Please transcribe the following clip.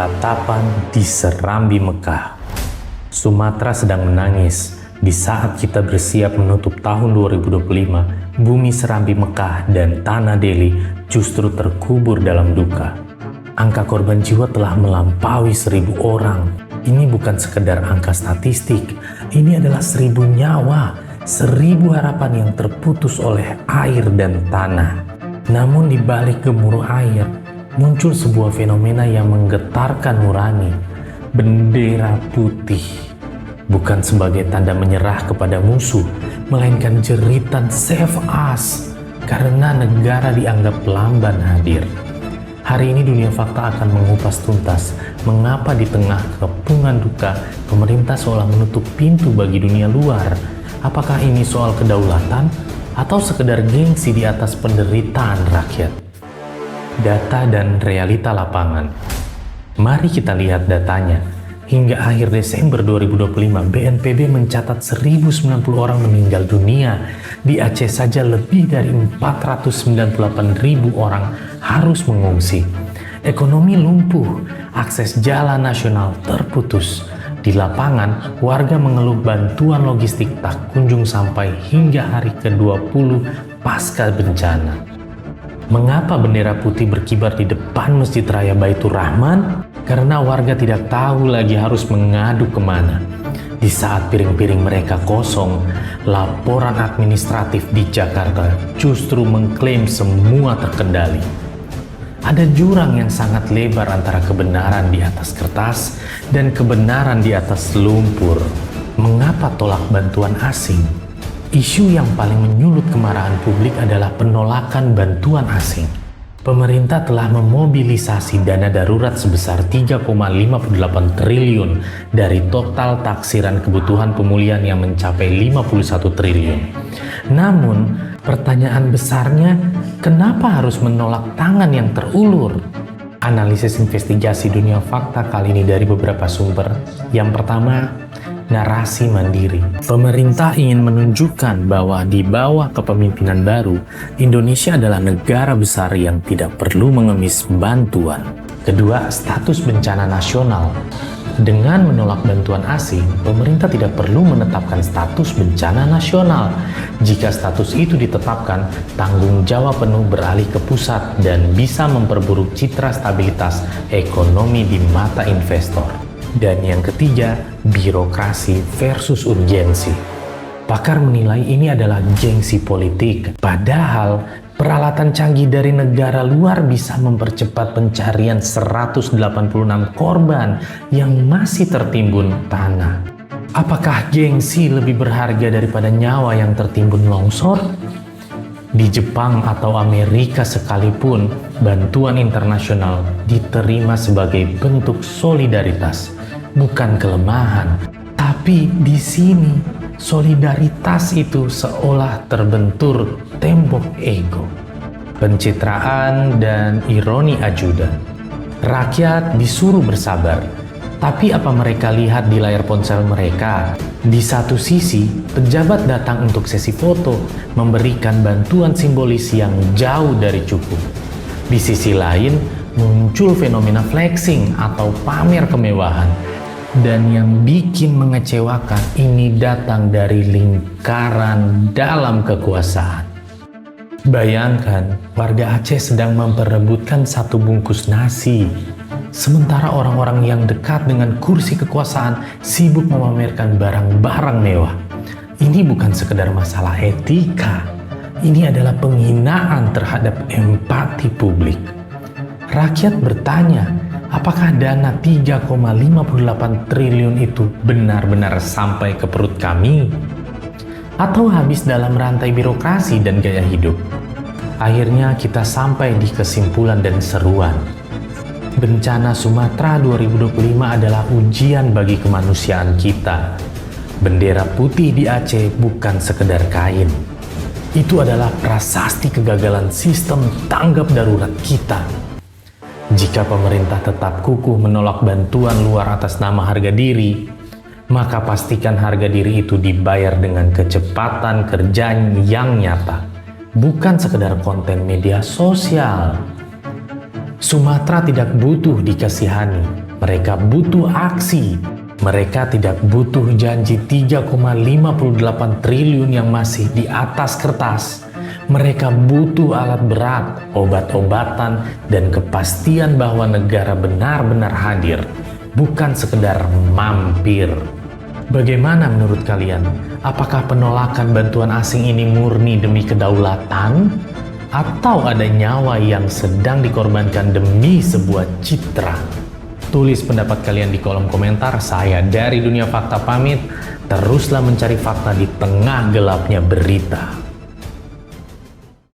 Ratapan di Serambi Mekah. Sumatera sedang menangis. Di saat kita bersiap menutup tahun 2025, bumi Serambi Mekah dan Tanah Deli justru terkubur dalam duka. Angka korban jiwa telah melampaui 1.000 orang. Ini bukan sekedar angka statistik, ini adalah 1.000 nyawa, 1.000 harapan yang terputus oleh air dan tanah. Namun di balik gemuruh air, muncul sebuah fenomena yang menggetarkan nurani. Bendera putih. Bukan sebagai tanda menyerah kepada musuh, melainkan jeritan save us, karena negara dianggap lamban hadir. Hari ini Dunia Fakta akan mengupas tuntas mengapa di tengah kepungan duka, pemerintah seolah menutup pintu bagi dunia luar. Apakah ini soal kedaulatan atau sekedar gengsi di atas penderitaan rakyat? Data dan realita lapangan. Mari kita lihat datanya. Hingga akhir Desember 2025, BNPB mencatat 1.090 orang meninggal dunia. Di Aceh saja lebih dari 498.000 orang harus mengungsi. Ekonomi lumpuh, akses jalan nasional terputus. Di lapangan, warga mengeluh bantuan logistik tak kunjung sampai hingga hari ke-20 pasca bencana. Mengapa bendera putih berkibar di depan Masjid Raya Baitur Rahman? Karena warga tidak tahu lagi harus mengadu kemana. Di saat piring-piring mereka kosong, laporan administratif di Jakarta justru mengklaim semua terkendali. Ada jurang yang sangat lebar antara kebenaran di atas kertas dan kebenaran di atas lumpur. Mengapa tolak bantuan asing? Isu yang paling menyulut kemarahan publik adalah penolakan bantuan asing. Pemerintah telah memobilisasi dana darurat sebesar 3,58 triliun dari total taksiran kebutuhan pemulihan yang mencapai 51 triliun. Namun, pertanyaan besarnya, kenapa harus menolak tangan yang terulur? Analisis investigasi Dunia Fakta kali ini dari beberapa sumber. Yang pertama, narasi mandiri. Pemerintah ingin menunjukkan bahwa di bawah kepemimpinan baru, Indonesia adalah negara besar yang tidak perlu mengemis bantuan. Kedua, status bencana nasional. Dengan menolak bantuan asing, pemerintah tidak perlu menetapkan status bencana nasional. Jika status itu ditetapkan, tanggung jawab penuh beralih ke pusat dan bisa memperburuk citra stabilitas ekonomi di mata investor. Dan yang ketiga, birokrasi versus urgensi. Pakar menilai ini adalah gengsi politik. Padahal, peralatan canggih dari negara luar bisa mempercepat pencarian 186 korban yang masih tertimbun tanah. Apakah gengsi lebih berharga daripada nyawa yang tertimbun longsor? Di Jepang atau Amerika sekalipun, bantuan internasional diterima sebagai bentuk solidaritas, bukan kelemahan. Tapi di sini, solidaritas itu seolah terbentur tembok ego. Pencitraan dan ironi ajudan. Rakyat disuruh bersabar. Tapi apa mereka lihat di layar ponsel mereka? Di satu sisi, pejabat datang untuk sesi foto, memberikan bantuan simbolis yang jauh dari cukup. Di sisi lain, muncul fenomena flexing atau pamer kemewahan. Dan yang bikin mengecewakan, ini datang dari lingkaran dalam kekuasaan. Bayangkan, warga Aceh sedang memperebutkan satu bungkus nasi. Sementara orang-orang yang dekat dengan kursi kekuasaan sibuk memamerkan barang-barang mewah. Ini bukan sekedar masalah etika. Ini adalah penghinaan terhadap empati publik. Rakyat bertanya, apakah dana 3,58 triliun itu benar-benar sampai ke perut kami? Atau habis dalam rantai birokrasi dan gaya hidup? Akhirnya kita sampai di kesimpulan dan seruan. Bencana Sumatera 2025 adalah ujian bagi kemanusiaan kita. Bendera putih di Aceh bukan sekedar kain. Itu adalah prasasti kegagalan sistem tanggap darurat kita. Jika pemerintah tetap kukuh menolak bantuan luar atas nama harga diri, maka pastikan harga diri itu dibayar dengan kecepatan kerja yang nyata, bukan sekedar konten media sosial. Sumatera tidak butuh dikasihani, Mereka butuh aksi. Mereka tidak butuh janji 3,58 triliun yang masih di atas kertas. Mereka butuh alat berat, obat-obatan, dan kepastian bahwa negara benar-benar hadir, bukan sekedar mampir. Bagaimana menurut kalian? Apakah penolakan bantuan asing ini murni demi kedaulatan? Atau ada nyawa yang sedang dikorbankan demi sebuah citra? Tulis pendapat kalian di kolom komentar. Saya dari Dunia Fakta pamit. Teruslah mencari fakta di tengah gelapnya berita.